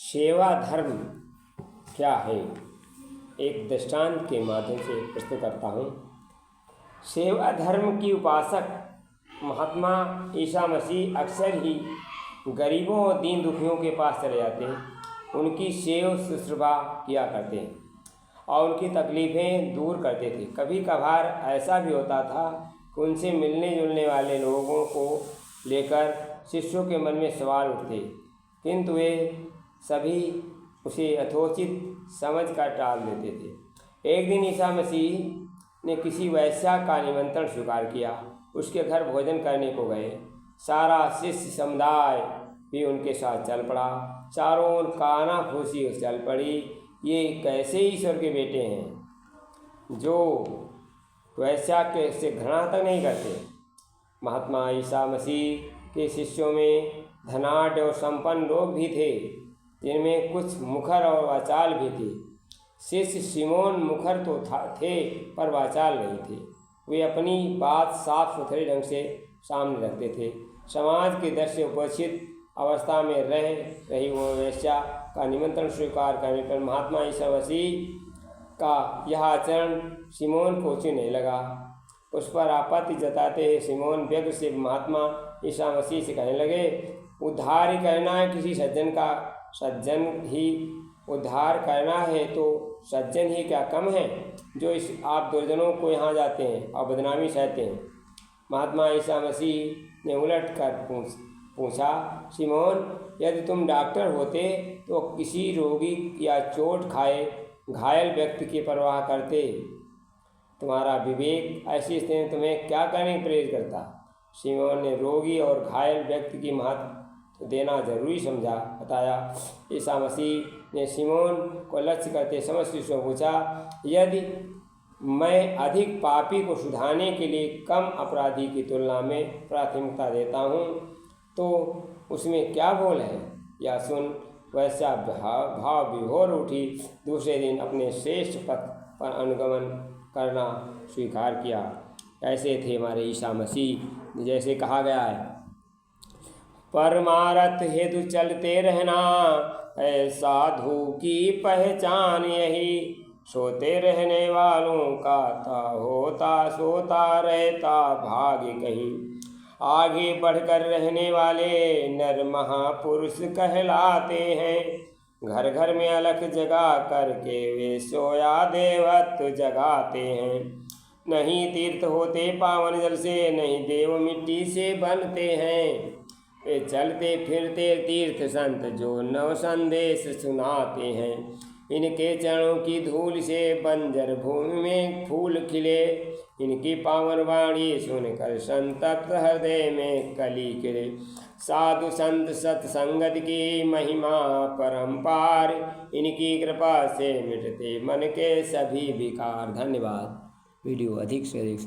सेवा धर्म क्या है, एक दृष्टांत के माध्यम से प्रस्तुत करता हूँ। सेवा धर्म की उपासक महात्मा ईसा मसीह अक्सर ही गरीबों और दीन दुखियों के पास चले जाते हैं, उनकी सेवा शुश्रूषा किया करते हैं और उनकी तकलीफ़ें दूर करते थे। कभी कभार ऐसा भी होता था कि उनसे मिलने जुलने वाले लोगों को लेकर शिष्यों के मन में सवाल उठते, किंतु वे सभी उसे यथोचित समझ कर टाल देते थे। एक दिन ईसा मसीह ने किसी वैश्या का निमंत्रण स्वीकार किया, उसके घर भोजन करने को गए। सारा शिष्य समुदाय भी उनके साथ चल पड़ा। चारों ओर कानाफूसी चल पड़ी। ये कैसे ईश्वर के बेटे हैं जो वैश्या के से घृणा तक नहीं करते। महात्मा ईसा मसीह के शिष्यों में धनाढ़ और संपन्न लोग भी थे, जिनमें कुछ मुखर और वाचाल भी थे। शिष्य सिमोन मुखर तो थे पर वाचाल नहीं थे। वे अपनी बात साफ सुथरे ढंग से सामने रखते थे। समाज के दर से उपेक्षित अवस्था में रह रही वो वैश्या का निमंत्रण स्वीकार करने पर महात्मा ईसा मसीह का यह आचरण सिमोन को उचित नहीं लगा। उस पर आपत्ति जताते हुए सिमोन व्यग्र से महात्मा ईसा मसीह से कहने लगे, उद्धार ही करना है किसी सज्जन का, सज्जन ही उद्धार करना है तो सज्जन ही क्या कम है जो आप दुर्जनों को यहाँ जाते हैं और बदनामी सहते हैं। महात्मा ईसा मसीह ने उलट कर पूछा, सिमोन, यदि तुम डॉक्टर होते तो किसी रोगी या चोट खाए घायल व्यक्ति की परवाह करते? तुम्हारा विवेक ऐसी स्थिति में तुम्हें क्या करने की प्रेरित करता? सिमोन ने रोगी और घायल व्यक्ति की महत्व देना जरूरी समझा बताया। ईसा मसीह ने सिमोन को लक्ष्य करते समस्त शिष्यों पूछा, यदि मैं अधिक पापी को सुधारने के लिए कम अपराधी की तुलना में प्राथमिकता देता हूँ तो उसमें क्या भूल है? यह सुन वैसा भाव विभोर उठी। दूसरे दिन अपने श्रेष्ठ पथ पर अनुगमन करना स्वीकार किया। ऐसे थे हमारे ईसा मसीह। जैसे कहा गया है, परमारथ हेतु चलते रहना है साधु की पहचान यही, सोते रहने वालों का ता होता सोता रहता भाग्य कहीं, आगे बढ़कर रहने वाले नर महापुरुष कहलाते हैं। घर घर में अलख जगा करके वे सोया देवत्व जगाते हैं। नहीं तीर्थ होते पावन जल से, नहीं देव मिट्टी से बनते हैं। वे चलते फिरते तीर्थ संत जो नव संदेश सुनाते हैं। इनके चरणों की धूल से बंजर भूमि में फूल खिले, इनकी पावन वाणी सुनकर संतप्त हृदय में कली खिले। साधु संत सत्संगत की महिमा परंपार, इनकी कृपा से मिटते मन के सभी विकार। धन्यवाद। वीडियो अधिक से अधिक